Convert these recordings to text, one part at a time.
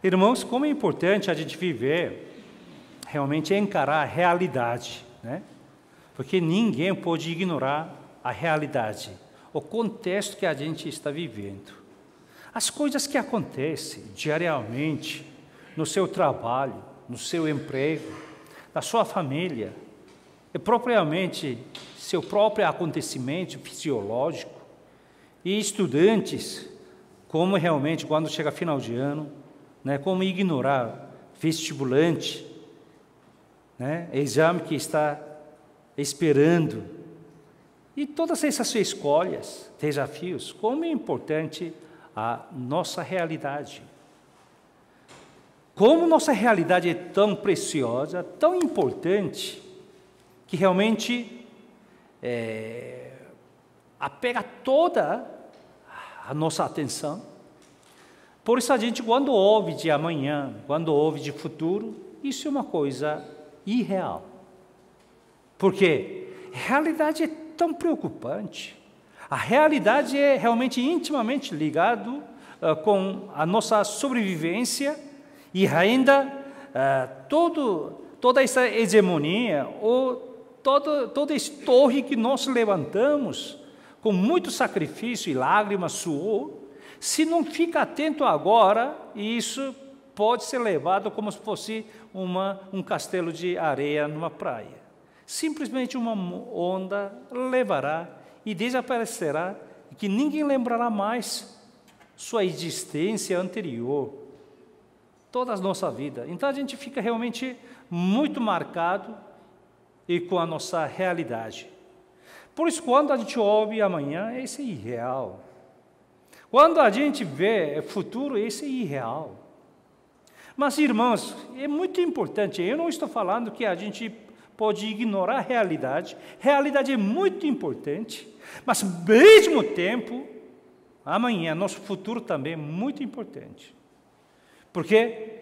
Irmãos, como é importante a gente viver, realmente encarar a realidade, né? Porque ninguém pode ignorar a realidade, o contexto que a gente está vivendo. As coisas que acontecem diariamente no seu trabalho, no seu emprego, na sua família, e propriamente seu próprio acontecimento fisiológico, e estudantes, como realmente quando chega final de ano, né, como ignorar vestibulante, né, exame que está esperando, e todas essas escolhas, desafios, como é importante a nossa realidade. Como nossa realidade é tão preciosa, tão importante, que realmente apega toda a nossa atenção. Por isso a gente, quando ouve de amanhã, quando ouve de futuro, isso é uma coisa irreal. Porque a realidade é tão preocupante. A realidade é realmente intimamente ligada com a nossa sobrevivência e ainda toda essa hegemonia, ou toda essa torre que nós levantamos com muito sacrifício e lágrimas, suor. Se não fica atento agora, isso pode ser levado como se fosse um castelo de areia numa praia. Simplesmente uma onda levará e desaparecerá, que ninguém lembrará mais sua existência anterior, toda a nossa vida. Então a gente fica realmente muito marcado e com a nossa realidade. Por isso, quando a gente ouve amanhã, isso é irreal. Quando a gente vê futuro, isso é irreal. Mas, irmãos, é muito importante, eu não estou falando que a gente pode ignorar a realidade. Realidade é muito importante, mas, ao mesmo tempo, amanhã, nosso futuro também é muito importante. Porque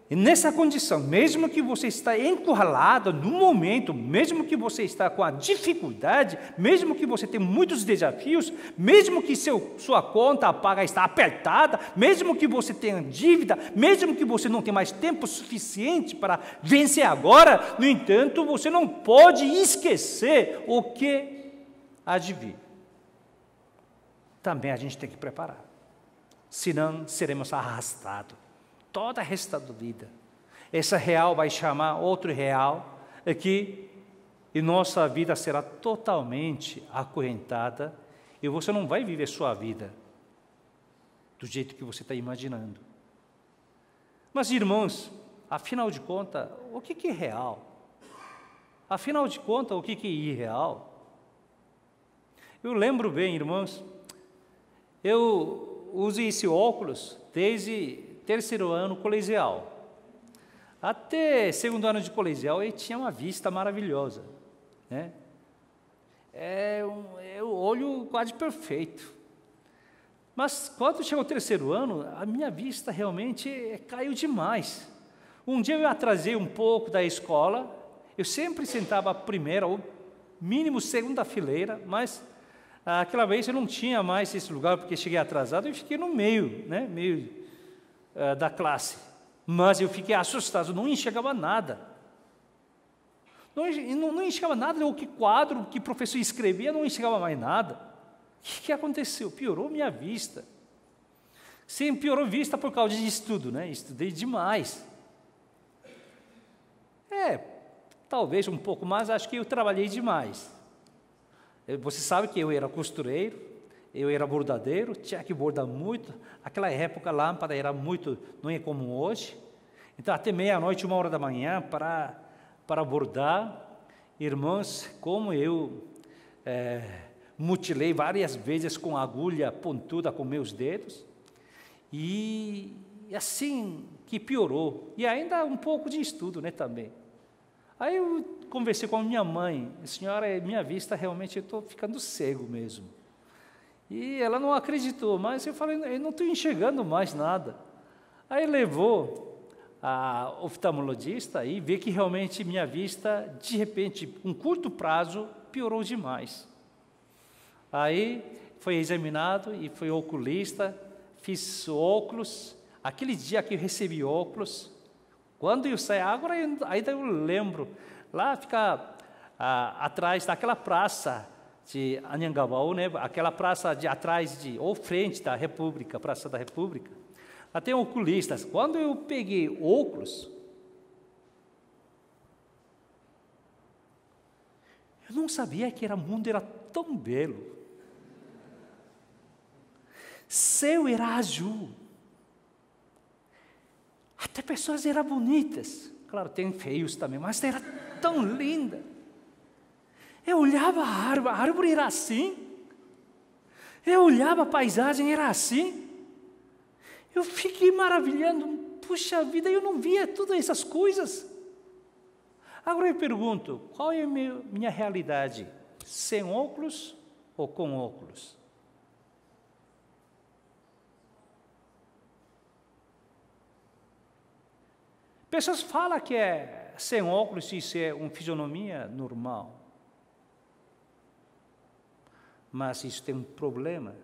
nessa condição, mesmo que você está encurralado no momento, mesmo que você está com a dificuldade, mesmo que você tem muitos desafios, mesmo que sua conta paga está apertada, mesmo que você tenha dívida, mesmo que você não tenha mais tempo suficiente para vencer agora, no entanto, você não pode esquecer o que há de vir. Também a gente tem que preparar, senão seremos arrastados toda a resta da vida. Essa real vai chamar outro real, e nossa vida será totalmente acorrentada, e você não vai viver sua vida do jeito que você está imaginando. Mas, irmãos, afinal de contas, o que é real? Afinal de contas, o que é irreal? Eu lembro bem, irmãos, eu uso esse óculos desde terceiro ano colegial. Até segundo ano de colegial, eu tinha uma vista maravilhosa, né? O olho quase perfeito. Mas quando chegou o terceiro ano, a minha vista realmente caiu demais. Um dia eu atrasei um pouco da escola, eu sempre sentava a primeira ou mínimo segunda fileira, mas aquela vez eu não tinha mais esse lugar porque cheguei atrasado e fiquei no meio, né? Meio da classe, mas eu fiquei assustado, não enxergava nada. Não enxergava nada, o que quadro, o que o professor escrevia, não enxergava mais nada. O que aconteceu? Piorou minha vista. Sim, piorou a vista por causa de estudo, né? Estudei demais. Talvez um pouco mais, acho que eu trabalhei demais. Você sabe que eu era costureiro, eu era bordadeiro, tinha que bordar muito. Aquela época a lâmpada era muito, não é como hoje. Então até meia-noite, 1h da manhã para bordar. Irmãos, como eu mutilei várias vezes com agulha pontuda com meus dedos. E assim que piorou. E ainda um pouco de estudo, né, também. Aí eu conversei com a minha mãe. Senhora, minha vista realmente, eu estou ficando cego mesmo. E ela não acreditou, mas eu falei, eu não estou enxergando mais nada. Aí levou a oftalmologista e vê que realmente minha vista, de repente, um curto prazo, piorou demais. Aí foi examinado e foi oculista, fiz óculos, aquele dia que eu recebi óculos, quando eu saí, agora ainda eu lembro, lá fica atrás daquela praça de Anhangabaú, né? Aquela praça de atrás ou frente da República, Praça da República. Lá tem oculistas. Quando eu peguei óculos, eu não sabia que o mundo era tão belo. Céu era azul. Até pessoas eram bonitas. Claro, tem feios também, mas era tão linda. Eu olhava a árvore era assim. Eu olhava a paisagem, era assim. Eu fiquei maravilhando. Puxa vida, eu não via todas essas coisas. Agora eu pergunto, qual é a minha realidade? Sem óculos ou com óculos? Pessoas falam que sem óculos isso é uma fisionomia normal. Mas isso tem um problema.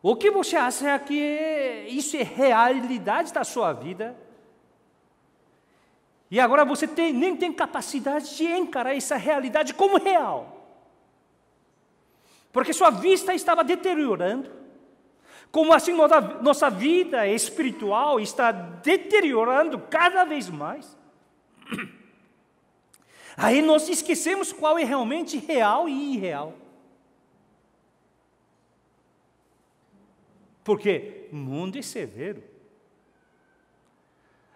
O que você acha que isso é realidade da sua vida? E agora você nem tem capacidade de encarar essa realidade como real. Porque sua vista estava deteriorando. Como assim nossa vida espiritual está deteriorando cada vez mais. Aí nós esquecemos qual é realmente real e irreal. Porque o mundo é severo.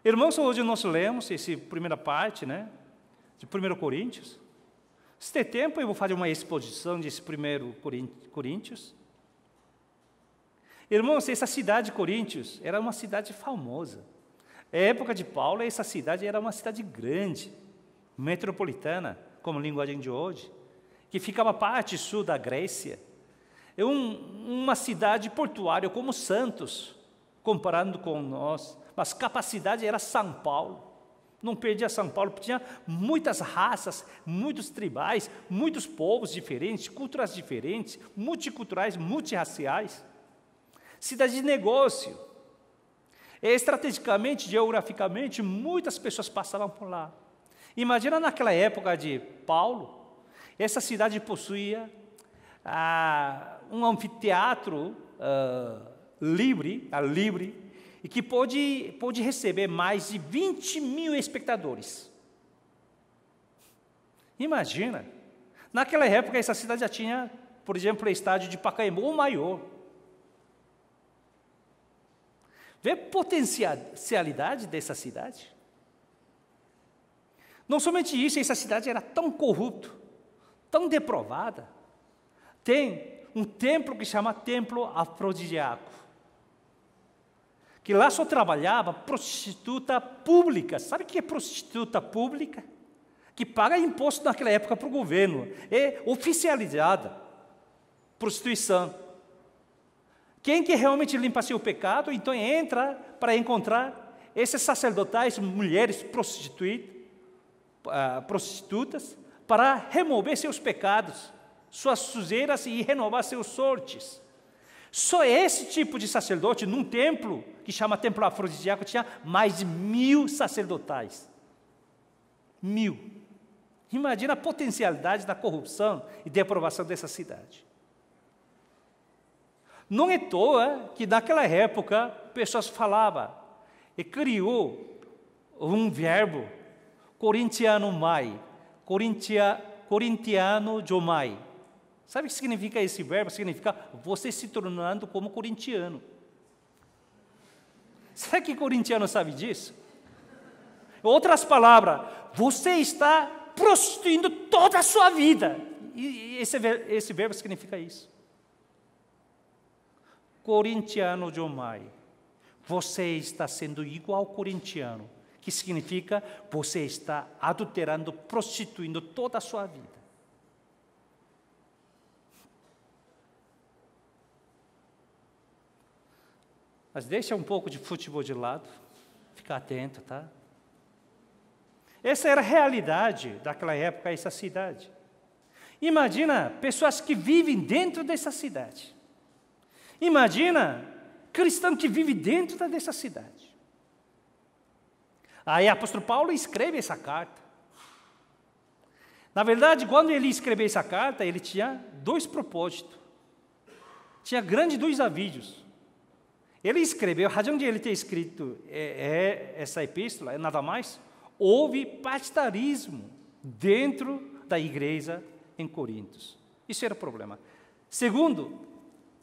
Irmãos, hoje nós lemos essa primeira parte, né, de 1 Coríntios. Se tem tempo, eu vou fazer uma exposição desse 1 Coríntios. Irmãos, essa cidade de Coríntios era uma cidade famosa. Na época de Paulo, essa cidade era uma cidade grande, metropolitana, como linguagem de hoje, que ficava parte sul da Grécia. É uma cidade portuária como Santos, comparando com nós. Mas capacidade era São Paulo. Não perdia São Paulo, tinha muitas raças, muitos tribais, muitos povos diferentes, culturas diferentes, multiculturais, multirraciais. Cidade de negócio. Estrategicamente, geograficamente, muitas pessoas passavam por lá. Imagina naquela época de Paulo, essa cidade possuía um anfiteatro livre, e que pôde receber mais de 20 mil espectadores. Imagina, naquela época essa cidade já tinha, por exemplo, o estádio de Pacaembu, o maior. Vê a potencialidade dessa cidade? Não somente isso, essa cidade era tão corrupta, tão deprovada. Tem um templo que chama Templo Afrodisíaco, que lá só trabalhava prostituta pública. Sabe o que é prostituta pública? Que paga imposto naquela época para o governo. É oficializada. Prostituição. Quem que realmente limpa seu pecado, então entra para encontrar esses sacerdotais, mulheres prostitutas, para remover seus pecados, suas sujeiras e renovar seus sortes. Só esse tipo de sacerdote, num templo, que chama Templo Afrodisíaco, tinha mais de 1000 sacerdotais. 1000. Imagina a potencialidade da corrupção e deprovação dessa cidade. Não é à toa que naquela época pessoas falavam e criou um verbo, corintiano mai, corintiano jomai. Sabe o que significa esse verbo? Significa você se tornando como corintiano. Será que corintiano sabe disso? Outras palavras, você está prostituindo toda a sua vida. E esse verbo significa isso. Corintiano jomai. Você está sendo igual ao corintiano, que significa você está adulterando, prostituindo toda a sua vida. Mas deixa um pouco de futebol de lado, fica atento, tá? Essa era a realidade daquela época, essa cidade. Imagina pessoas que vivem dentro dessa cidade. Imagina cristão que vive dentro dessa cidade. Aí o apóstolo Paulo escreve essa carta. Na verdade, quando ele escreveu essa carta, ele tinha dois propósitos. Tinha grandes dois avisos. Ele escreveu, a razão de ele ter escrito essa epístola é nada mais, houve partidarismo dentro da igreja em Coríntios. Isso era o problema. Segundo,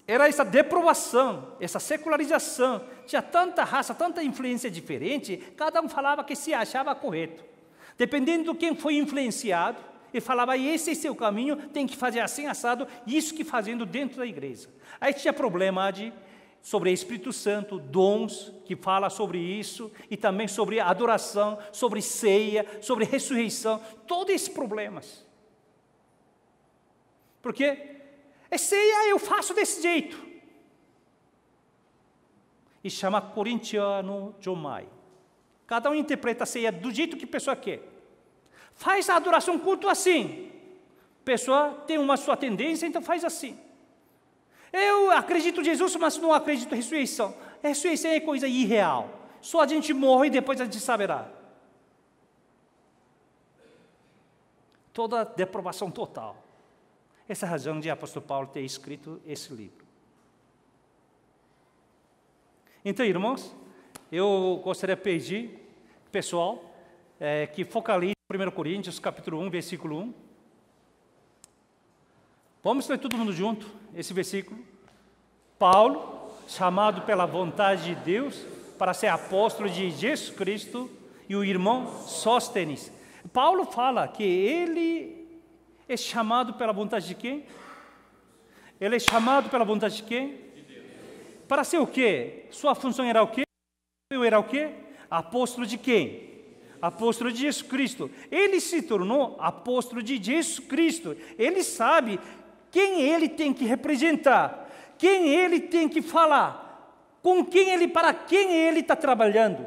era essa deprovação, essa secularização. Tinha tanta raça, tanta influência diferente, cada um falava que se achava correto. Dependendo de quem foi influenciado, ele falava, esse é seu caminho, tem que fazer assim, assado, isso que fazendo dentro da igreja. Aí tinha problema sobre o Espírito Santo, dons, que fala sobre isso, e também sobre adoração, sobre ceia, sobre ressurreição, todos esses problemas. Porque ceia eu faço desse jeito. E chama corintiano Jomai. Cada um interpreta a ceia do jeito que a pessoa quer. Faz a adoração culto assim. A pessoa tem uma sua tendência, então faz assim. Eu acredito em Jesus, mas não acredito em ressurreição. Ressurreição é coisa irreal. Só a gente morre e depois a gente saberá. Toda deprovação total. Essa é a razão de o apóstolo Paulo ter escrito esse livro. Então, irmãos, eu gostaria de pedir, pessoal, que focalize 1 Coríntios, capítulo 1, versículo 1. Vamos ler todo mundo junto, esse versículo. Paulo, chamado pela vontade de Deus, para ser apóstolo de Jesus Cristo, e o irmão Sóstenes. Paulo fala que ele é chamado pela vontade de quem? Ele é chamado pela vontade de quem? De Deus. Para ser o quê? Sua função era o quê? Eu era o quê? Apóstolo de quem? Apóstolo de Jesus Cristo. Ele se tornou apóstolo de Jesus Cristo. Ele sabe quem ele tem que representar, quem ele tem que falar, com quem ele, para quem ele está trabalhando.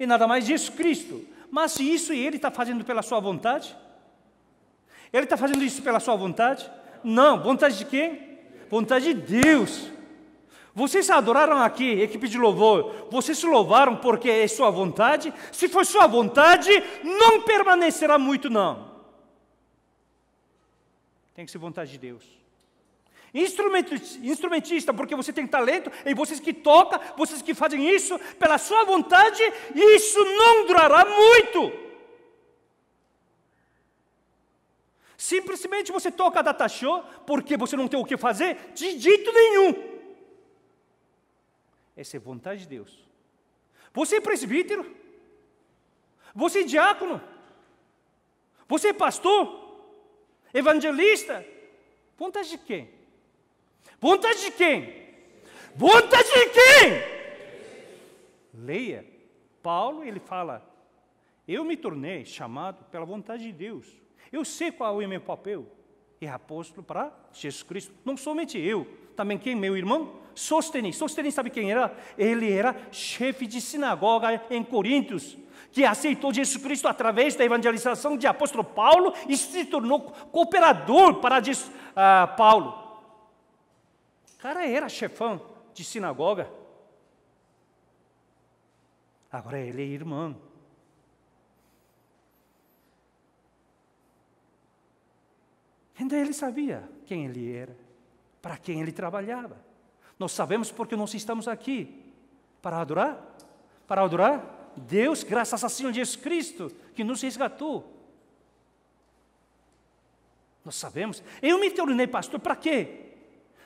E nada mais Jesus Cristo. Mas se isso ele está fazendo pela sua vontade? Ele está fazendo isso pela sua vontade? Não. Vontade de quem? Vontade de Deus. Vocês adoraram aqui, equipe de louvor. Vocês se louvaram porque é sua vontade? Se for sua vontade, não permanecerá muito, não. Tem que ser vontade de Deus. Instrumentista, porque você tem talento, e vocês que tocam, vocês que fazem isso pela sua vontade, isso não durará muito. Simplesmente você toca a data show porque você não tem o que fazer? De jeito nenhum. Essa é vontade de Deus. Você é presbítero? Você é diácono? Você é pastor? Evangelista? Vontade de quem? Vontade de quem? Vontade de quem? Leia. Paulo, ele fala, eu me tornei chamado pela vontade de Deus. Eu sei qual é o meu papel. É apóstolo para Jesus Cristo. Não somente eu, também quem? Meu irmão? Sóstenes. Sóstenes sabe quem era? Ele era chefe de sinagoga em Coríntios, que aceitou Jesus Cristo através da evangelização de apóstolo Paulo e se tornou cooperador para Paulo. O cara era chefão de sinagoga. Agora ele é irmão. Então ele sabia quem ele era, para quem ele trabalhava. Nós sabemos porque nós estamos aqui. Para adorar? Para adorar Deus, graças ao Senhor Jesus Cristo, que nos resgatou. Nós sabemos. Eu me tornei pastor para quê?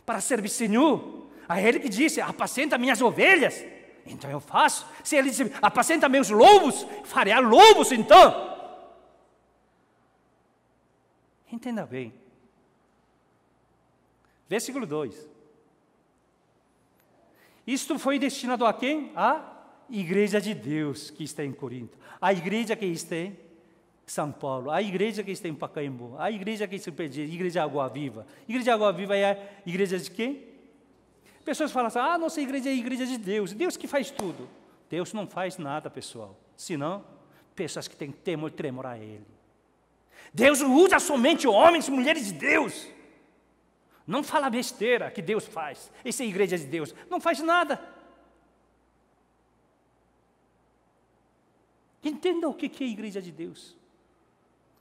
Para servir o Senhor. A Ele que disse, apacenta minhas ovelhas. Então eu faço. Se Ele disse, apacenta meus lobos, farei lobos então. Entenda bem. Versículo 2. Isto foi destinado a quem? A igreja de Deus que está em Corinto. A igreja que está em São Paulo. A igreja que está em Pacaembu. A igreja que está em Pedro. A igreja Água Viva. A igreja Água Viva é a igreja de quem? Pessoas falam assim, nossa igreja é a igreja de Deus. Deus que faz tudo. Deus não faz nada, pessoal. Senão, pessoas que têm temor e tremor a Ele. Deus usa somente homens e mulheres de Deus. Não fala besteira que Deus faz. Essa é a igreja de Deus. Não faz nada. Entenda o que é a igreja de Deus.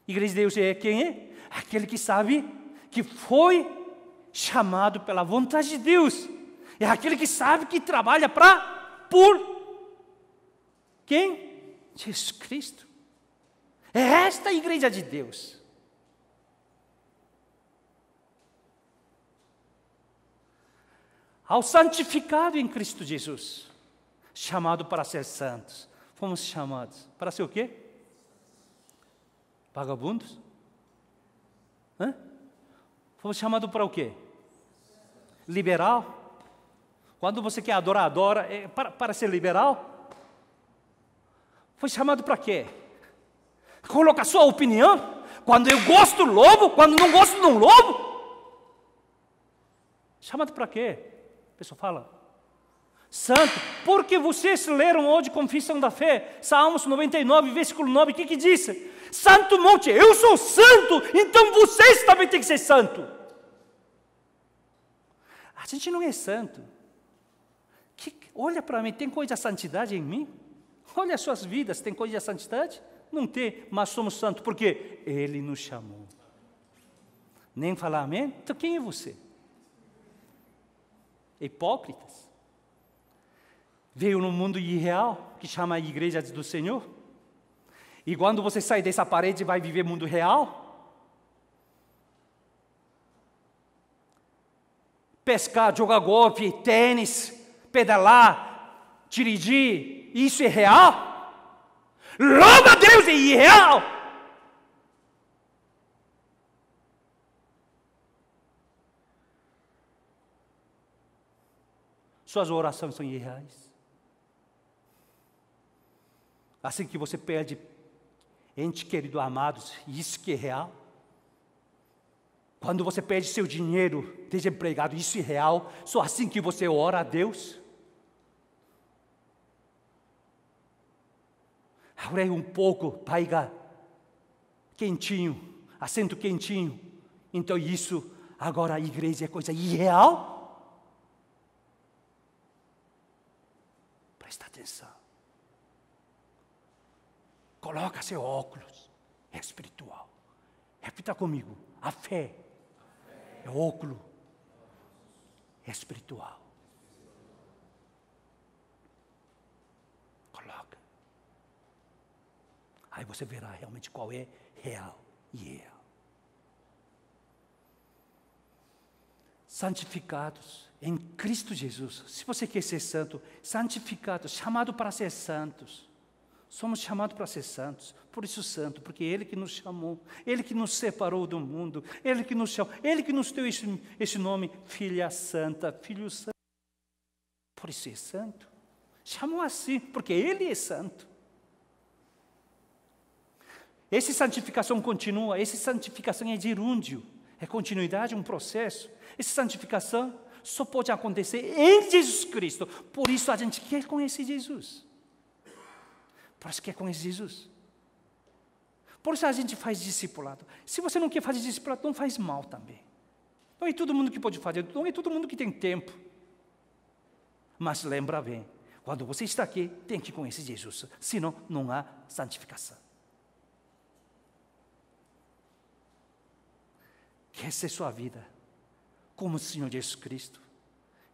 A igreja de Deus é quem é? Aquele que sabe que foi chamado pela vontade de Deus. É aquele que sabe que trabalha por quem? Jesus Cristo. É esta a igreja de Deus. Ao santificado em Cristo Jesus, chamado para ser santos, fomos chamados para ser o quê? Vagabundos? Fomos chamados para o quê? Liberal? Quando você quer adorar, adora. Para ser liberal? Foi chamado para quê? Coloca sua opinião. Quando eu gosto, louvo. Quando não gosto, não louvo. Chamado para quê? A pessoa fala. Santo. Porque vocês leram hoje Confissão da Fé. Salmos 99, versículo 9. O que diz? Santo monte. Eu sou santo. Então vocês também têm que ser santo. A gente não é santo. Olha para mim. Tem coisa de santidade em mim? Olha as suas vidas. Tem coisa de santidade? Não tem, mas somos santos, porque Ele nos chamou. Nem falar amém? Então quem é você? Hipócritas. Veio no mundo irreal, que chama a igreja do Senhor. E quando você sai dessa parede, vai viver mundo real? Pescar, jogar golfe, tênis, pedalar, dirigir, isso é real? Louva a Deus, é irreal! Suas orações são irreais. Assim que você perde ente querido, amados, isso que é real. Quando você perde seu dinheiro, desempregado, isso é real. Só assim que você ora a Deus. Agora é um pouco, paiga, quentinho, assento quentinho. Então isso, agora a igreja é coisa irreal? Presta atenção. Coloca seu óculos, é espiritual. Repita comigo, a fé é óculos, é espiritual. Coloca. Aí você verá realmente qual é real e irreal. Santificados em Cristo Jesus. Se você quer ser santo, santificados, chamado para ser santos. Somos chamados para ser santos, por isso santo, porque Ele que nos chamou, Ele que nos separou do mundo, Ele que nos chamou, Ele que nos deu esse nome, Filha Santa, Filho Santo. Por isso é santo. Chamou assim, porque Ele é santo. Essa santificação continua, essa santificação é gerúndio, é continuidade, um processo. Essa santificação só pode acontecer em Jesus Cristo. Por isso a gente quer conhecer Jesus. Por isso quer conhecer Jesus. Por isso a gente faz discipulado. Se você não quer fazer discipulado, não faz mal também. Não é todo mundo que pode fazer, não é todo mundo que tem tempo. Mas lembra bem, quando você está aqui, tem que conhecer Jesus. Senão, não há santificação. Quer ser sua vida como o Senhor Jesus Cristo?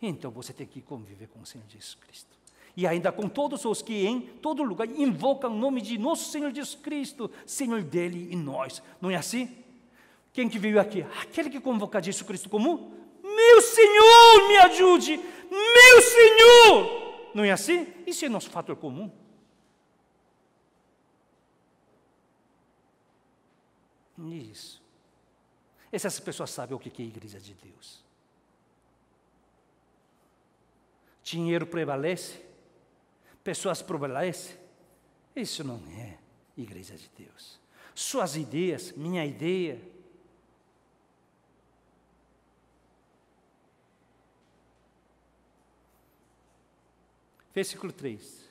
Então você tem que conviver com o Senhor Jesus Cristo. E ainda com todos os que em todo lugar invocam o nome de nosso Senhor Jesus Cristo, Senhor dele e nós. Não é assim? Quem que veio aqui? Aquele que convoca Jesus Cristo como meu Senhor, me ajude, meu Senhor. Não é assim? Isso é nosso fator comum. Isso. Essas pessoas sabem o que é a igreja de Deus. Dinheiro prevalece. Pessoas prevalecem. Isso não é igreja de Deus. Suas ideias, minha ideia. Versículo 3.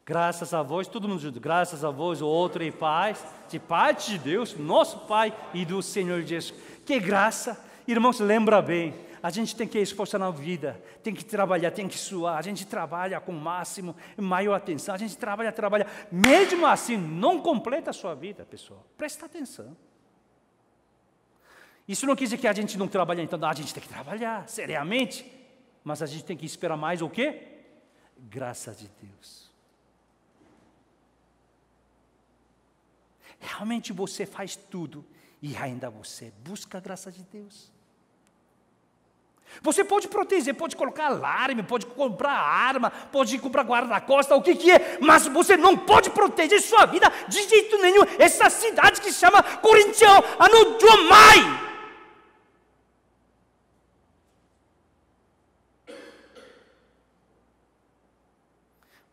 Graças a vós, todo mundo junto, graças a vós, o outro em paz, de parte de Deus, nosso Pai e do Senhor Jesus. Que graça, irmãos, lembra bem, a gente tem que esforçar na vida, tem que trabalhar, tem que suar, a gente trabalha com o máximo, maior atenção, a gente trabalha, mesmo assim não completa a sua vida, pessoal. Presta atenção. Isso não quer dizer que a gente não trabalha, então a gente tem que trabalhar seriamente, mas a gente tem que esperar mais o quê? Graça de Deus. Realmente você faz tudo e ainda você busca a graça de Deus. Você pode proteger, pode colocar alarme, pode comprar arma, pode comprar guarda-costas, o que é, mas você não pode proteger sua vida de jeito nenhum. Essa cidade que se chama Corinthians, ano Jomai.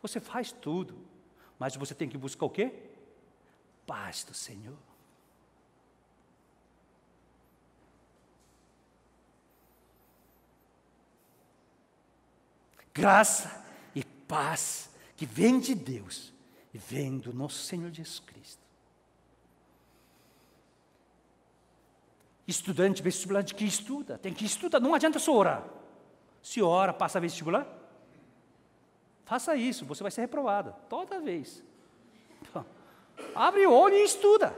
Você faz tudo, mas você tem que buscar o quê? Paz do Senhor. Graça e paz que vem de Deus e vem do nosso Senhor Jesus Cristo. Estudante, vestibulante que estuda, tem que estudar, não adianta só orar. Se ora, passa vestibular, faça isso, você vai ser reprovado, toda vez. Abre o olho e estuda.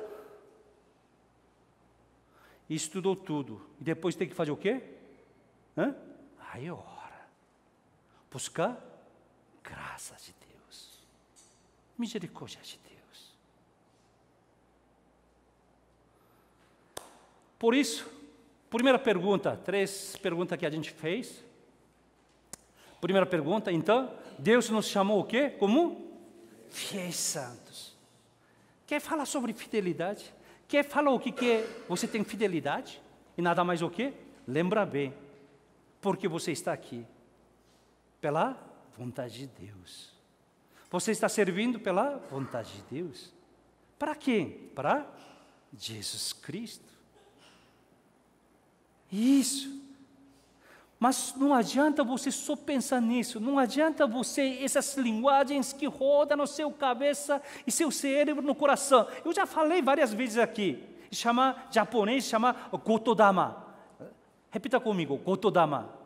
Estudou tudo, e depois tem que fazer o quê? Aí ora. Buscar graça de Deus, misericórdia de Deus. Por isso, primeira pergunta, 3 perguntas que a gente fez. Primeira pergunta, então, Deus nos chamou o quê? Como? Fiéis santos. Quer falar sobre fidelidade? Quer falar o que é você tem fidelidade? E nada mais o quê? Lembra bem, porque você está aqui. Pela vontade de Deus. Você está servindo pela vontade de Deus. Para quem? Para Jesus Cristo. Isso. Mas não adianta você só pensar nisso. Não adianta você, essas linguagens que rodam no seu cabeça e seu cérebro no coração. Eu já falei várias vezes aqui. Japonês chama Gotodama. Repita comigo, Gotodama.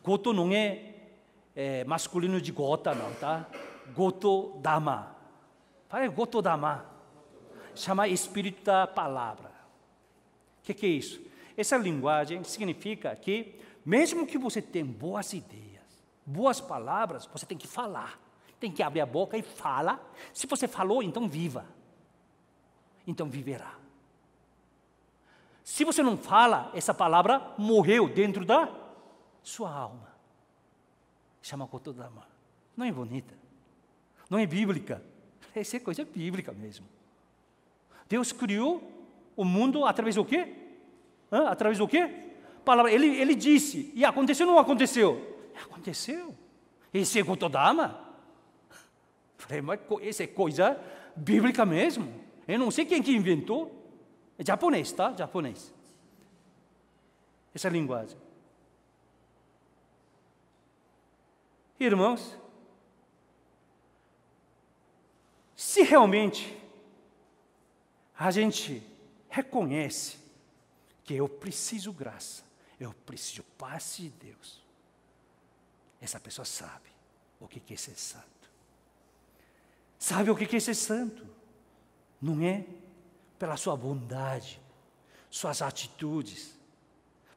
Goto não é masculino de gota, não, tá? Gotodama. Fala Gotodama. Chama Espírito da Palavra. O que é isso? Essa linguagem significa que, mesmo que você tenha boas ideias, boas palavras, você tem que falar. Tem que abrir a boca e fala. Se você falou, então viva. Então viverá. Se você não fala, essa palavra morreu dentro da sua alma. Chama Gotodama. Não é bonita. Não é bíblica. Essa é coisa bíblica mesmo. Deus criou o mundo através do quê? Através do quê? Palavra. Ele disse. E aconteceu ou não aconteceu? Aconteceu. Esse é Gotodama. Falei, mas essa é coisa bíblica mesmo. Eu não sei quem que inventou. É japonês, tá? Japonês. Essa linguagem. Irmãos, se realmente a gente reconhece que eu preciso graça, eu preciso paz de Deus, essa pessoa sabe o que é ser santo. Sabe o que é ser santo? Não é pela sua bondade, suas atitudes.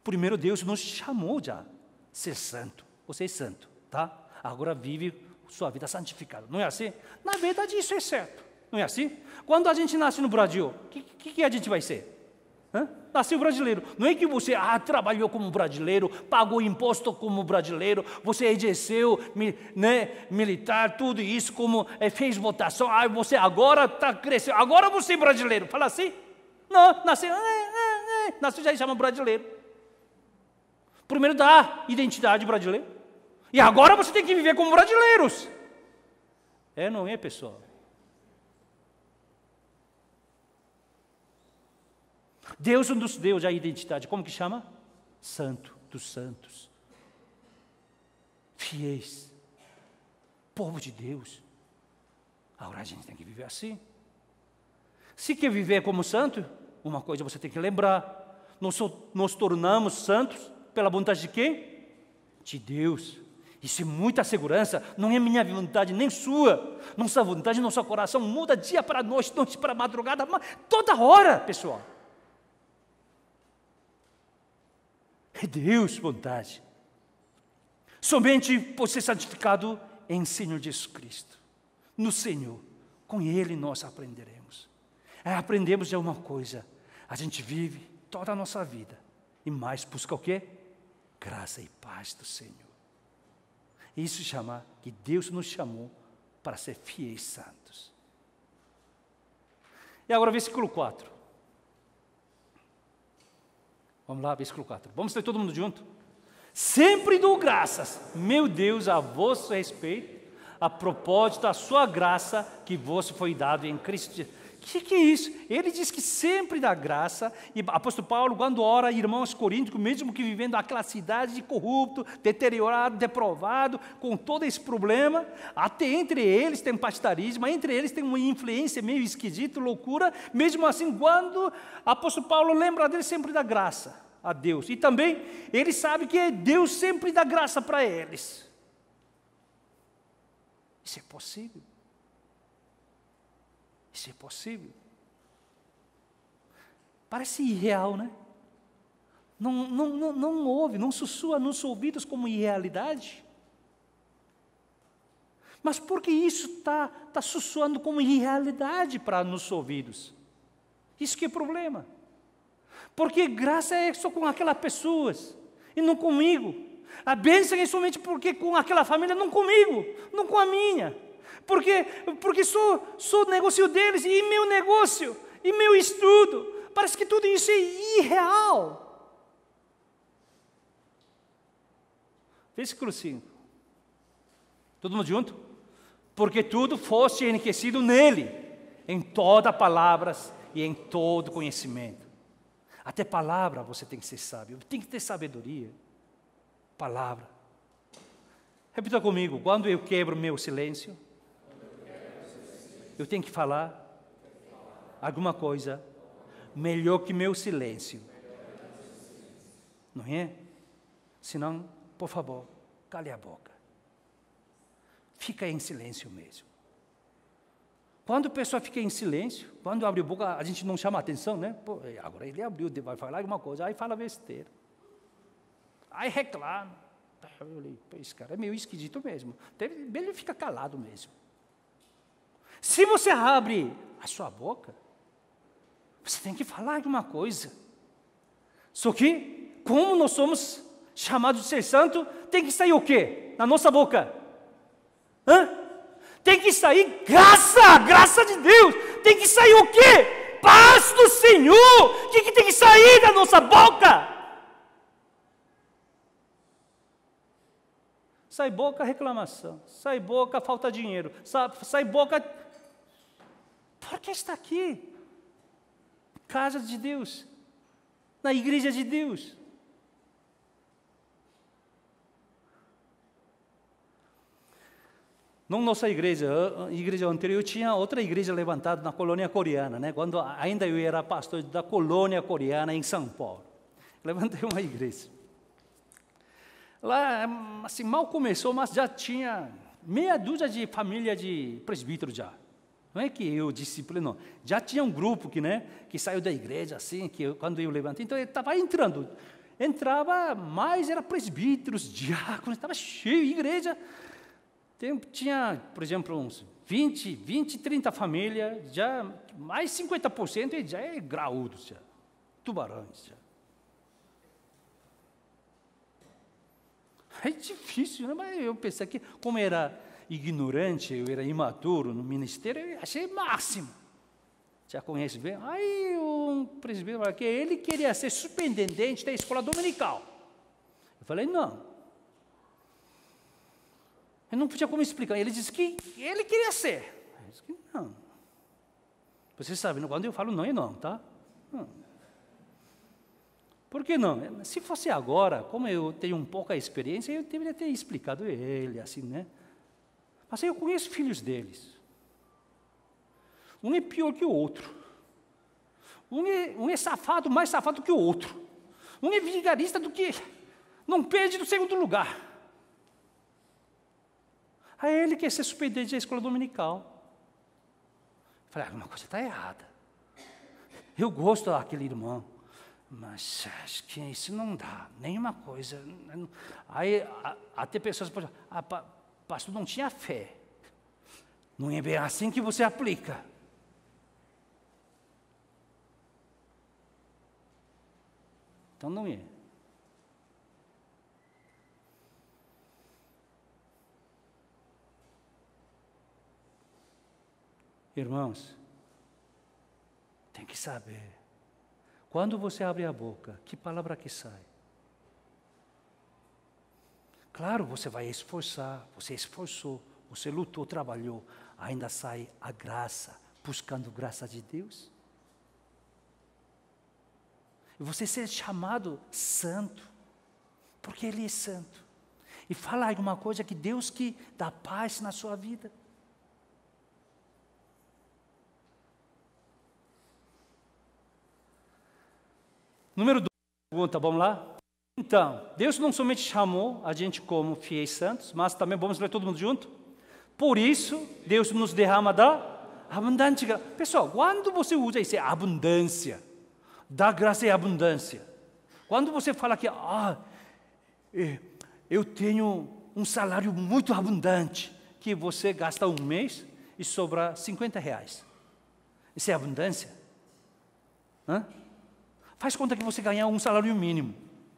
Primeiro Deus nos chamou já a ser santo. Você é santo, tá? Agora vive sua vida santificada. Não é assim? Na verdade, isso é certo. Não é assim? Quando a gente nasce no Brasil, o que a gente vai ser? Nasceu brasileiro. Não é que você trabalhou como brasileiro, pagou imposto como brasileiro, você exerceu militar, tudo isso, como fez votação, você agora está crescendo, agora você é brasileiro. Fala assim? Não, nasceu já se chama brasileiro. Primeiro dá identidade brasileira. E agora você tem que viver como brasileiros. Não é, pessoal? Deus nos deu já a identidade. Como que chama? Santo dos santos. Fiéis. Povo de Deus. Agora a gente tem que viver assim. Se quer viver como santo, uma coisa você tem que lembrar. Nós tornamos santos pela vontade de quem? De Deus. Isso é muita segurança, não é minha vontade nem sua. Nossa vontade, nosso coração muda dia para noite, noite para madrugada, toda hora, pessoal. É Deus vontade. Somente por ser santificado em Senhor Jesus Cristo. No Senhor, com Ele nós aprenderemos. Aprendemos de uma coisa, a gente vive toda a nossa vida e mais busca o quê? Graça e paz do Senhor. Isso chama que Deus nos chamou para ser fiéis e santos. E agora versículo 4. Vamos lá, versículo 4. Vamos ler todo mundo junto? Sempre dou graças, meu Deus, a vosso respeito, a propósito da sua graça que vos foi dado em Cristo Jesus. O que é isso? Ele diz que sempre dá graça, e o apóstolo Paulo, quando ora, irmãos coríntios, mesmo que vivendo aquela cidade de corrupto, deteriorado, deprovado, com todo esse problema, até entre eles tem pastarismo, entre eles tem uma influência meio esquisita, loucura, mesmo assim, quando o apóstolo Paulo lembra dele, sempre dá graça a Deus, e também ele sabe que Deus sempre dá graça para eles. Isso é possível. Isso é possível. Parece irreal, né? Não ouve, não sussurra nos ouvidos como irrealidade. Mas por que isso está sussurrando como irrealidade para nos ouvidos? Isso que é problema. Porque graça é só com aquelas pessoas e não comigo. A bênção é somente porque com aquela família, não comigo, não com a minha. Porque sou negócio deles, e meu negócio, e meu estudo. Parece que tudo isso é irreal. Versículo 5. Todo mundo junto? Porque tudo foste enriquecido nele, em todas palavras e em todo conhecimento. Até palavra você tem que ser sábio, tem que ter sabedoria. Palavra. Repita comigo, quando eu quebro meu silêncio, eu tenho que falar alguma coisa melhor que meu silêncio. Não é? Senão, por favor, cale a boca. Fica em silêncio mesmo. Quando a pessoa fica em silêncio, quando abre a boca, a gente não chama atenção, né? Pô, agora ele abriu, vai falar alguma coisa, aí fala besteira. Aí reclama. Eu falei, esse cara é meio esquisito mesmo. Ele fica calado mesmo. Se você abre a sua boca, você tem que falar alguma coisa. Só que, como nós somos chamados de ser santo, tem que sair o quê? Na nossa boca. Tem que sair graça de Deus. Tem que sair o quê? Paz do Senhor. O que tem que sair da nossa boca? Sai boca reclamação, sai boca falta dinheiro, sai boca... Por que está aqui? Casa de Deus, na igreja de Deus. Na nossa igreja anterior, tinha outra igreja levantada na colônia coreana, né? Quando ainda eu era pastor da colônia coreana em São Paulo. Levantei uma igreja. Lá, assim, mal começou, mas já tinha meia dúzia de família de presbíteros já. Não é que eu disciplino, não. Já tinha um grupo que saiu da igreja, assim, quando eu levantei, então ele estava entrando. Entrava, mas era presbíteros, diáconos, estava cheio de igreja. Tinha, por exemplo, uns 20, 30 famílias, já mais 50% já é graúdos, já, tubarões. Já. É difícil, né? Mas eu pensei que, como era ignorante, eu era imaturo no ministério, eu achei máximo. Já conhece bem? Aí um presbítero falou que ele queria ser superintendente da escola dominical. Eu falei, não. Eu não tinha como explicar. Ele disse que ele queria ser. Eu disse que não. Você sabe, quando eu falo não é não, tá? Não. Por que não? Se fosse agora, como eu tenho pouca experiência, eu deveria ter explicado ele, assim, né? Mas eu conheço filhos deles. Um é pior que o outro. Um é safado, mais safado que o outro. Um é vigarista do que... não perde do segundo lugar. Aí ele quer ser superintendente da escola dominical. Eu falei, alguma coisa está errada. Eu gosto daquele irmão, mas acho que isso não dá, nenhuma coisa. Aí até pessoas podem falar, pastor não tinha fé. Não é bem assim que você aplica. Então não é. Irmãos, tem que saber. Quando você abre a boca, que palavra que sai? Claro, você vai esforçar, você esforçou, você lutou, trabalhou, ainda sai a graça, buscando graça de Deus. E você ser chamado santo, porque Ele é santo. E fala alguma coisa que Deus que dá paz na sua vida. Número 2, pergunta, vamos lá? Então, Deus não somente chamou a gente como fiéis santos, mas também, vamos ler todo mundo junto? Por isso, Deus nos derrama da abundante graça. Pessoal, quando você usa isso, é abundância. Da graça é abundância. Quando você fala que, eu tenho um salário muito abundante, que você gasta um mês e sobra R$50. Isso é abundância? Faz conta que você ganha um salário mínimo,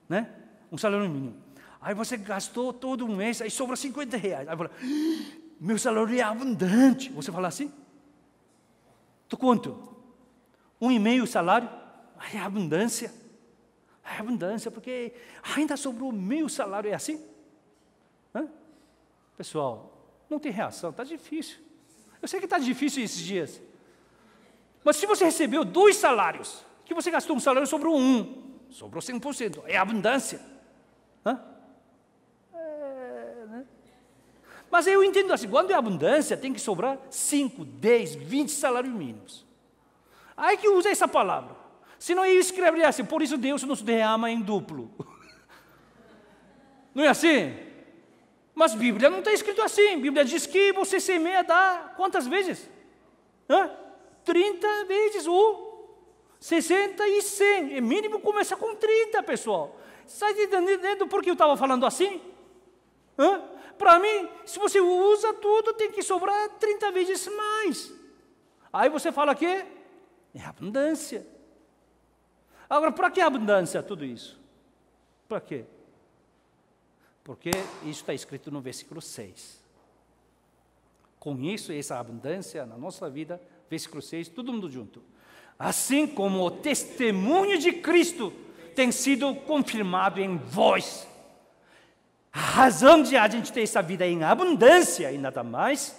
né? Um salário mínimo. Aí você gastou todo um mês, aí sobra R$50. Aí fala, meu salário é abundante. Você fala assim? Tu quanto? 1,5 salário? É abundância. É abundância, porque ainda sobrou meio salário, é assim? Pessoal, não tem reação, está difícil. Eu sei que está difícil esses dias. Mas se você recebeu 2 salários, que você gastou um salário, sobrou 1, sobrou 100%, é abundância. Né? Mas eu entendo assim, quando é abundância, tem que sobrar 5, 10, 20 salários mínimos. Aí que usa essa palavra. Senão eu escreveria assim, por isso Deus nos derrama em duplo. Não é assim? Mas a Bíblia não está escrito assim. A Bíblia diz que você semeia dá quantas vezes? 30 vezes o 60 e 100. É mínimo começa com 30, pessoal. Está entendendo por que eu estava falando assim? Para mim, se você usa tudo, tem que sobrar 30 vezes mais. Aí você fala que é abundância. Agora, para que abundância tudo isso? Para quê? Porque isso está escrito no versículo 6. Com isso, essa abundância na nossa vida, versículo 6, todo mundo junto. Assim como o testemunho de Cristo tem sido confirmado em vós. A razão de a gente ter essa vida em abundância e nada mais,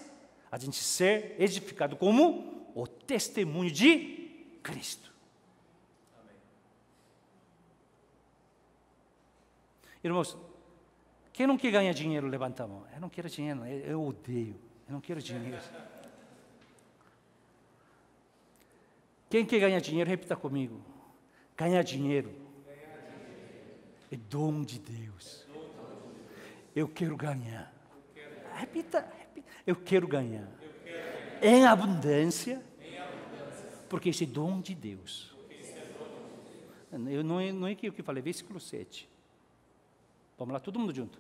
a gente ser edificado como o testemunho de Cristo. Irmãos, quem não quer ganhar dinheiro, levanta a mão. Eu não quero dinheiro, eu odeio. Eu não quero dinheiro. Quem quer ganhar dinheiro, repita comigo. Ganhar dinheiro é dom de Deus. Eu quero ganhar. Repita. Eu quero ganhar. Em abundância, porque esse é dom de Deus. Não é que eu falei, versículo 7. Vamos lá, todo mundo junto.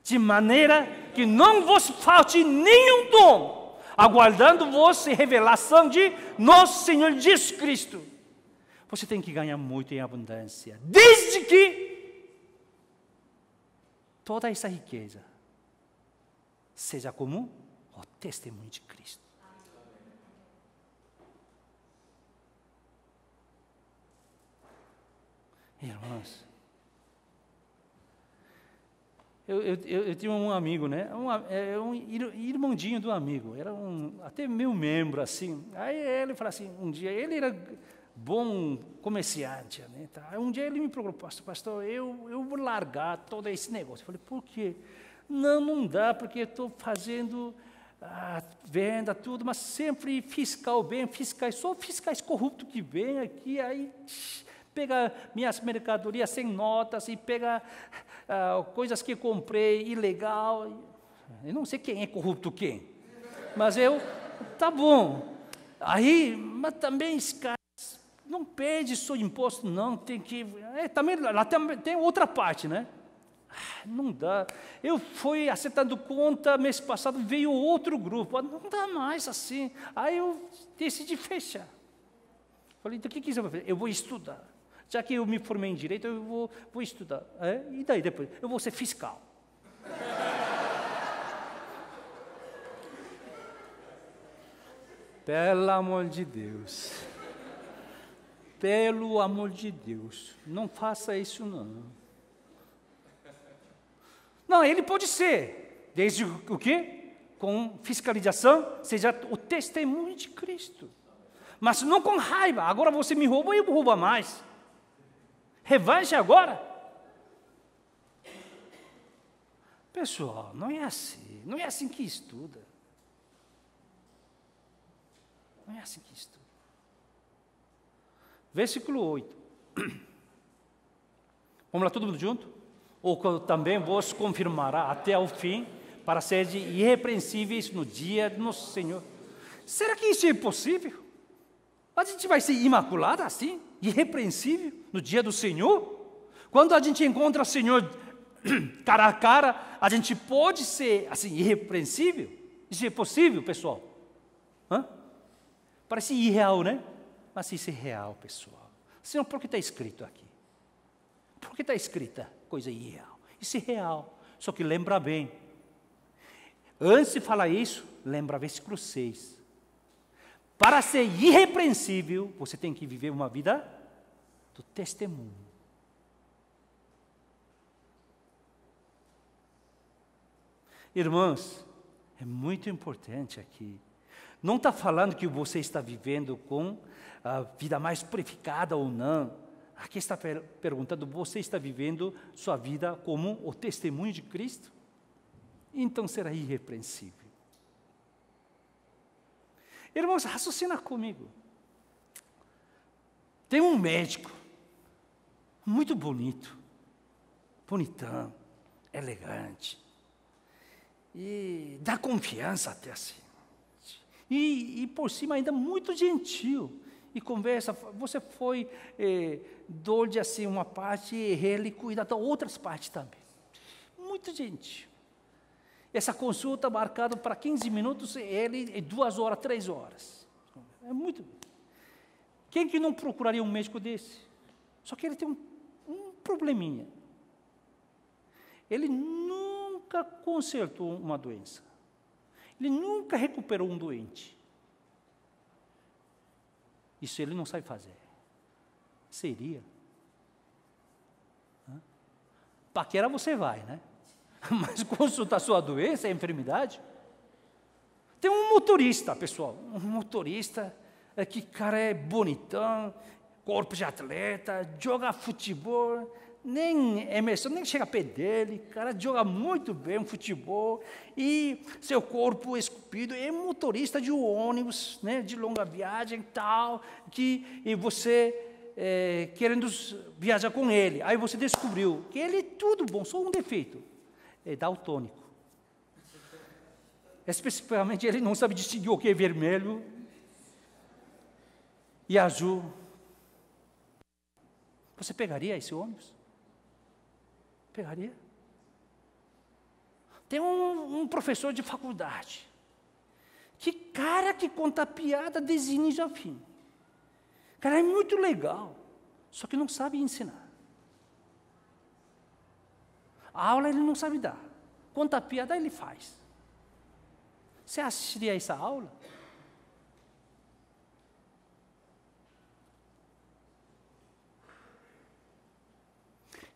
De maneira que não vos falte nenhum dom, aguardando-vos a revelação de nosso Senhor Jesus Cristo. Você tem que ganhar muito em abundância, desde que toda essa riqueza seja como o testemunho de Cristo. Irmãos, eu tinha um amigo, né? Um irmãozinho do amigo, era até meu membro, assim. Aí ele falou assim, um dia, ele era bom comerciante, né? Tá? Um dia ele me procurou, pastor, eu vou largar todo esse negócio. Eu falei, por quê? Não dá, porque eu estou fazendo venda, tudo, mas sempre fiscais, só fiscais corruptos que vêm aqui, aí pega minhas mercadorias sem notas e pega coisas que comprei ilegal. Eu não sei quem é corrupto quem, mas tá bom. Aí, mas também esse cara não pede só imposto, não, tem que... também, lá tem outra parte, né? Não dá. Eu fui acertando conta, mês passado veio outro grupo, não dá mais assim. Aí eu decidi fechar. Falei, então o que você vai fazer? Eu vou estudar. Já que eu me formei em Direito, eu vou estudar. E daí depois? Eu vou ser fiscal. Pelo amor de Deus. Pelo amor de Deus. Não faça isso, não. Não, ele pode ser. Desde o quê? Com fiscalização, seja o testemunho de Cristo. Mas não com raiva. Agora você me roubou e eu vou roubar mais. Revanche agora? Pessoal, não é assim. Não é assim que estuda. Não é assim que estuda. Versículo 8. Vamos lá, todo mundo junto? Ou também vos confirmará até o fim, para serem irrepreensíveis no dia do nosso Senhor. Será que isso é possível? A gente vai ser imaculada assim? Irrepreensível no dia do Senhor? Quando a gente encontra o Senhor cara a cara, a gente pode ser assim, irrepreensível? Isso é possível, pessoal? Parece irreal, né? Mas isso é real, pessoal. Senão, por que está escrito aqui? Por que está escrita coisa irreal? Isso é real. Só que lembra bem. Antes de falar isso, lembra versículo 6. Para ser irrepreensível, você tem que viver uma vida do testemunho. Irmãos, é muito importante aqui. Não está falando que você está vivendo com a vida mais purificada ou não. Aqui está perguntando, você está vivendo sua vida como o testemunho de Cristo? Então será irrepreensível. Irmãos, raciocina comigo. Tem um médico, muito bonito, bonitão, elegante, e dá confiança até assim. E por cima ainda muito gentil. E conversa, você foi dor-lhe assim uma parte e ele cuida da outras partes também. Muito gentil. Essa consulta marcada para 15 minutos, ele é 2 horas, 3 horas. É muito. Quem que não procuraria um médico desse? Só que ele tem um probleminha. Ele nunca consertou uma doença. Ele nunca recuperou um doente. Isso ele não sabe fazer. Seria. Paquera você vai, né? Mas consultar sua doença, a enfermidade. Tem um motorista, pessoal. Um motorista, que cara é bonitão, corpo de atleta, joga futebol. Nem Emerson, nem chega perto dele, o cara joga muito bem futebol, e seu corpo esculpido, é motorista de um ônibus, né, de longa viagem e tal, e você querendo viajar com ele, aí você descobriu que ele é tudo bom, só um defeito, é daltônico. Especificamente, ele não sabe distinguir o que é vermelho e azul. Você pegaria esse ônibus? Pegaria? Tem um professor de faculdade, que cara que conta piada desde início ao fim. Cara, é muito legal, só que não sabe ensinar. A aula ele não sabe dar, conta piada ele faz. Você assistiria a essa aula?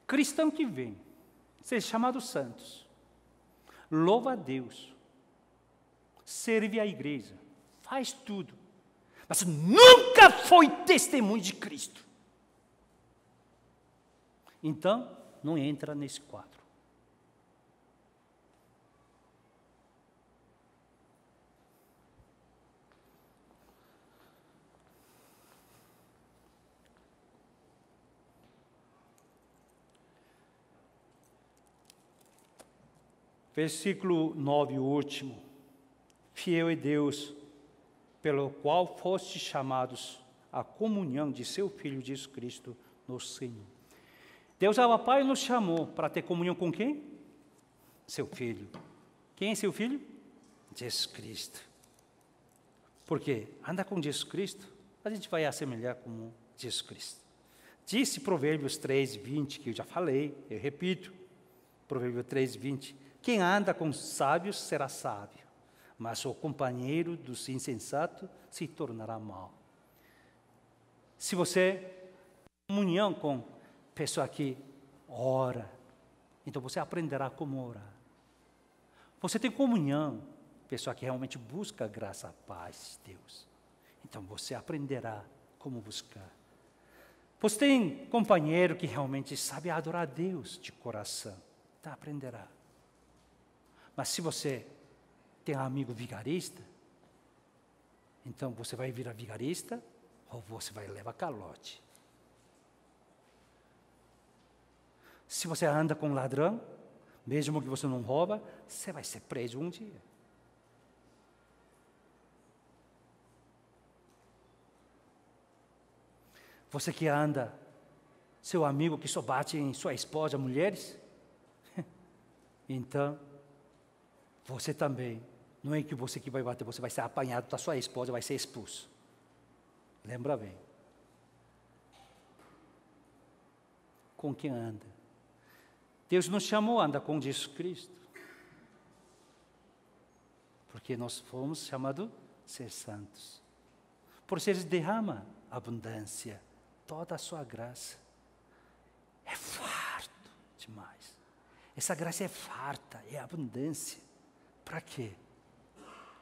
Cristão que vem, ser chamado santos, louva a Deus, serve a igreja, faz tudo, mas nunca foi testemunho de Cristo. Então, não entra nesse quadro. Versículo 9, o último. Fiel é Deus, pelo qual fostes chamados à comunhão de seu Filho Jesus Cristo, nosso Senhor. Deus, Abba Pai, nos chamou para ter comunhão com quem? Seu Filho. Quem é seu Filho? Jesus Cristo. Porque anda com Jesus Cristo, a gente vai assemelhar como Jesus Cristo. Disse Provérbios 3, 20, que eu já falei, eu repito. Provérbios 3, 20. Quem anda com sábios será sábio, mas o companheiro dos insensatos se tornará mau. Se você tem comunhão com pessoa que ora, então você aprenderá como orar. Você tem comunhão, pessoa que realmente busca a graça, a paz de Deus. Então você aprenderá como buscar. Você tem companheiro que realmente sabe adorar a Deus de coração, então aprenderá. Mas se você tem um amigo vigarista, então você vai virar vigarista ou você vai levar calote. Se você anda com um ladrão, mesmo que você não rouba, você vai ser preso um dia. Você que anda, seu amigo que só bate em sua esposa, mulheres, então, você também, não é que você que vai bater, você vai ser apanhado da sua esposa, vai ser expulso. Lembra bem. Com quem anda? Deus nos chamou a andar com Jesus Cristo. Porque nós fomos chamados a ser santos. Por isso Ele derrama abundância, toda a sua graça. É farto demais. Essa graça é farta, é abundância. Para quê?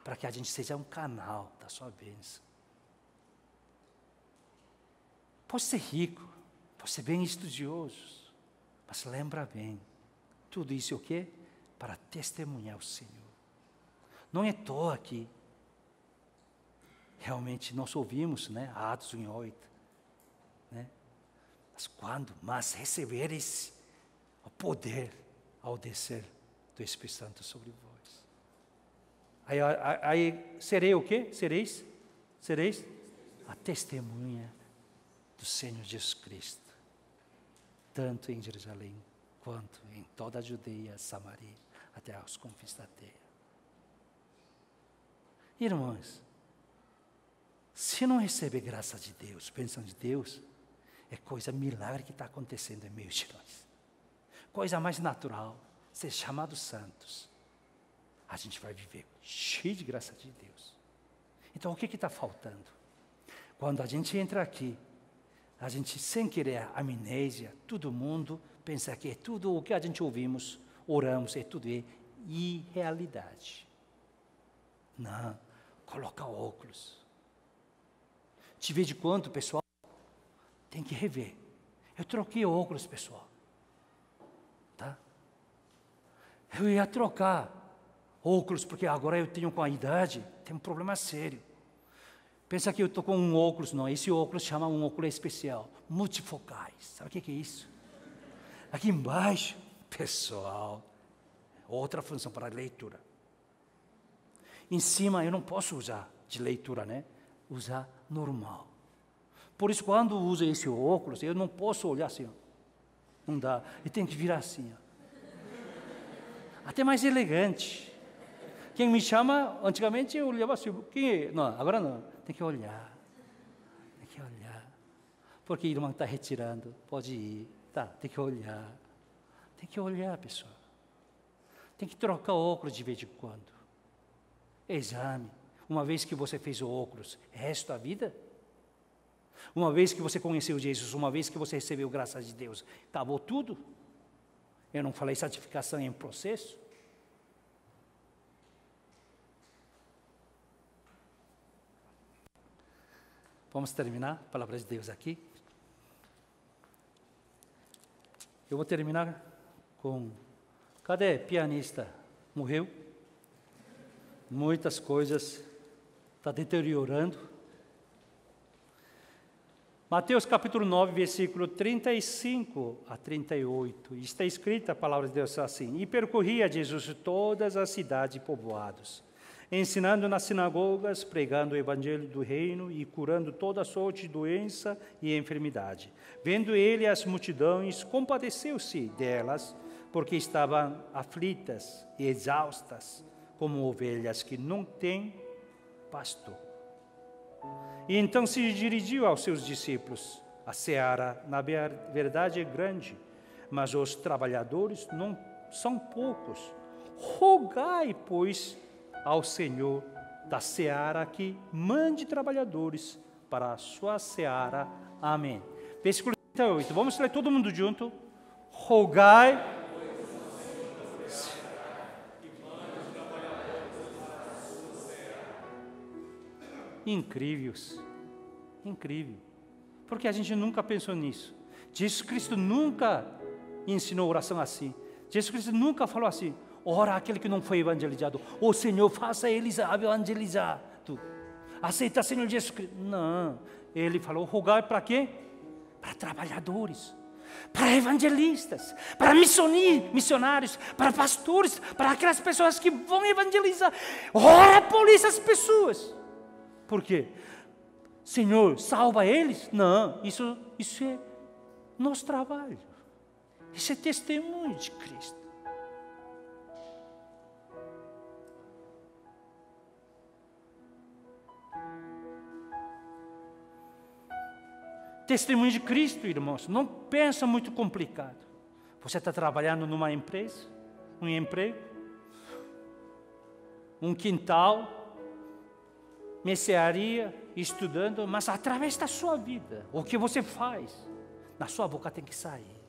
Para que a gente seja um canal da sua bênção. Pode ser rico, pode ser bem estudioso, mas lembra bem, tudo isso é o quê? Para testemunhar o Senhor. Não é à toa que realmente nós ouvimos, né, Atos 1:8, né? Mas quando mais recebereis o poder ao descer do Espírito Santo sobre vós. Aí serei o quê? Sereis a testemunha do Senhor Jesus Cristo, tanto em Jerusalém, quanto em toda a Judeia, Samaria, até aos confins da terra. Irmãos, se não receber graça de Deus, bênção de Deus, é coisa milagre que está acontecendo em meio de nós. Coisa mais natural, ser chamados santos. A gente vai viver cheio de graça de Deus. Então o que está faltando? Quando a gente entra aqui, a gente sem querer amnésia, todo mundo pensa que é tudo o que a gente ouvimos, oramos, é tudo irrealidade. Não, coloca óculos. De vez em quando, pessoal, tem que rever. Eu troquei óculos, pessoal. Tá? Eu ia trocar óculos, porque agora eu tenho com a idade, tem um problema sério. Pensa que eu estou com um óculos, não, esse óculos chama um óculos especial, multifocais. Sabe o que é isso? Aqui embaixo, pessoal, outra função para leitura. Em cima eu não posso usar de leitura, né? Usar normal. Por isso, quando uso esse óculos, eu não posso olhar assim, ó. Não dá, e tem que virar assim, ó. Até mais elegante. Quem me chama, antigamente eu olhava assim, não, agora não, tem que olhar. Tem que olhar. Porque a irmã está retirando, pode ir, tá, tem que olhar. Tem que olhar, pessoal. Tem que trocar óculos de vez em quando. Exame. Uma vez que você fez o óculos, resto da vida? Uma vez que você conheceu Jesus, uma vez que você recebeu graça de Deus, acabou tudo? Eu não falei santificação em processo? Vamos terminar a palavra de Deus aqui. Eu vou terminar com... Cadê pianista? Morreu? Muitas coisas está deteriorando. Mateus capítulo 9, versículo 35 a 38. Está escrita a palavra de Deus assim: E percorria Jesus todas as cidades e povoados, ensinando nas sinagogas, pregando o evangelho do reino e curando toda sorte de doença e enfermidade. Vendo ele as multidões, compadeceu-se delas, porque estavam aflitas e exaustas, como ovelhas que não têm pastor. E então se dirigiu aos seus discípulos: a seara, na verdade, é grande, mas os trabalhadores não são poucos. Rogai, pois, ao Senhor da seara que mande trabalhadores para a sua seara. Amém. Versículo 38. Vamos ler todo mundo junto. Rogai. Incríveis, incrível, porque a gente nunca pensou nisso. Jesus Cristo nunca ensinou oração assim. Jesus Cristo nunca falou assim: ora aquele que não foi evangelizado, ô Senhor, faça eles evangelizar. Aceita, Senhor Jesus Cristo. Não, ele falou: rogai para quê? Para trabalhadores, para evangelistas, para missionários, para pastores, para aquelas pessoas que vão evangelizar. Ora por essas pessoas. Por quê? Senhor, salva eles? Não, isso é nosso trabalho. Isso é testemunho de Cristo. Testemunho de Cristo, irmãos, não pensa muito complicado. Você está trabalhando numa empresa, um emprego, um quintal, mercearia, estudando, mas através da sua vida, o que você faz, na sua boca tem que sair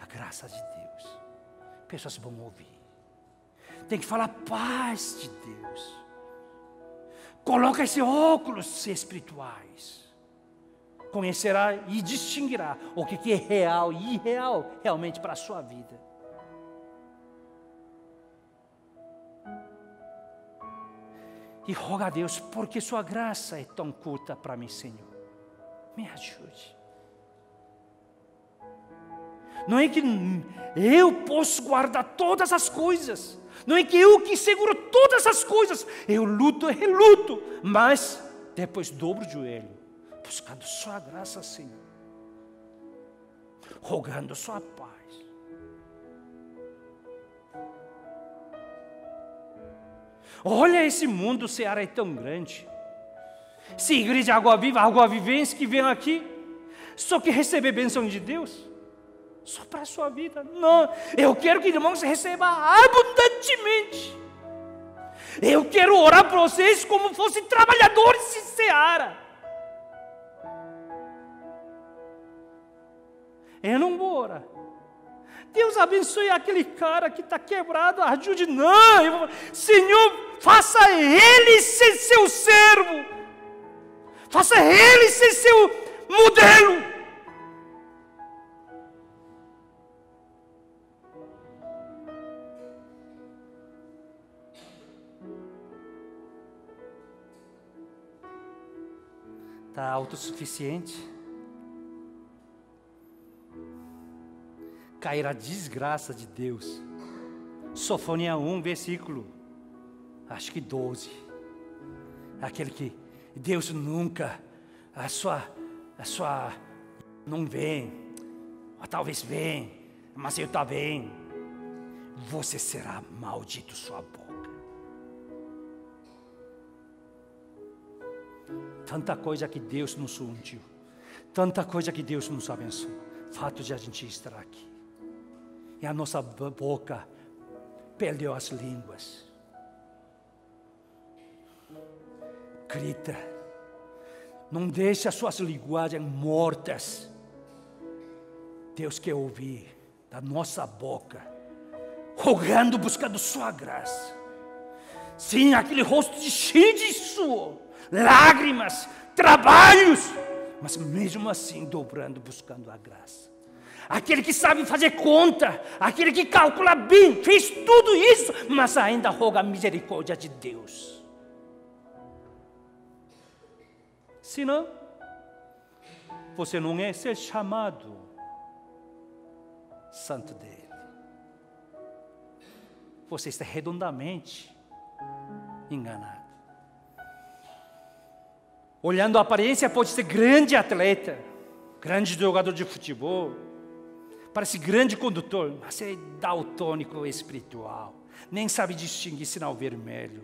a graça de Deus. Pessoas vão ouvir. Tem que falar paz de Deus. Coloca esse óculos espirituais. Conhecerá e distinguirá o que é real e irreal realmente para a sua vida. E roga a Deus, porque sua graça é tão curta para mim, Senhor. Me ajude. Não é que eu posso guardar todas as coisas. Não é que eu que seguro todas as coisas. Eu luto, reluto. Mas depois dobro o joelho, buscando sua graça, Senhor. Rogando sua paz. Olha, esse mundo, o Ceará é tão grande. Se igreja Água Viva, Água Vivência que vem aqui, só que receber bênção de Deus, só para a sua vida. Não, eu quero que irmãos recebam abundantemente. Eu quero orar para vocês como fossem trabalhadores de Ceará. Eu não vou orar: Deus abençoe aquele cara que está quebrado, ajude. Não, Senhor, faça ele ser seu servo. Faça ele ser seu modelo. Está autossuficiente? Cairá a desgraça de Deus. Sofônia 1, versículo, acho que 12. Aquele que Deus nunca, a sua não vem, ou talvez vem, mas eu também. Você será maldito sua boca. Tanta coisa que Deus nos ungiu, tanta coisa que Deus nos abençoou. Fato de a gente estar aqui. E a nossa boca perdeu as línguas. Grita. Não deixe as suas linguagens mortas. Deus quer ouvir da nossa boca, rogando, buscando sua graça. Sim, aquele rosto cheio de suor, lágrimas, trabalhos, mas mesmo assim dobrando, buscando a graça. Aquele que sabe fazer conta, aquele que calcula bem, fez tudo isso, mas ainda roga a misericórdia de Deus. Se não, você não é ser chamado santo dele. Você está redondamente enganado. Olhando a aparência, pode ser grande atleta, grande jogador de futebol, parece grande condutor, mas é daltônico espiritual, nem sabe distinguir sinal vermelho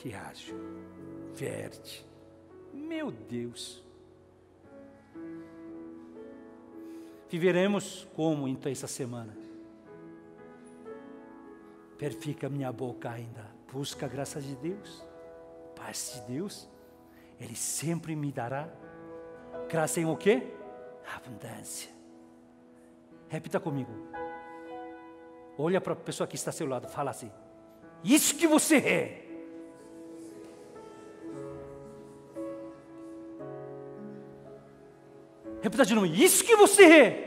e azul, verde. Meu Deus! Viveremos como então essa semana? Verifica minha boca ainda, busca a graça de Deus, paz de Deus. Ele sempre me dará graça em o quê? Abundância. Repita comigo. Olha para a pessoa que está ao seu lado, fala assim: isso que você é. Repita de novo: isso que você é.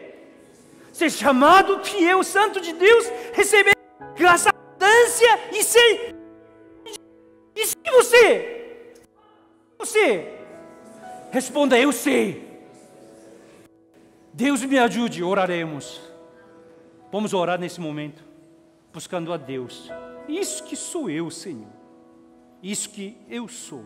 Ser chamado fiel, santo de Deus, receber graça, abundância e ser. Isso que você é. Você responda: eu sei. Deus me ajude, oraremos. Vamos orar nesse momento, buscando a Deus. Isso que sou eu, Senhor. Isso que eu sou.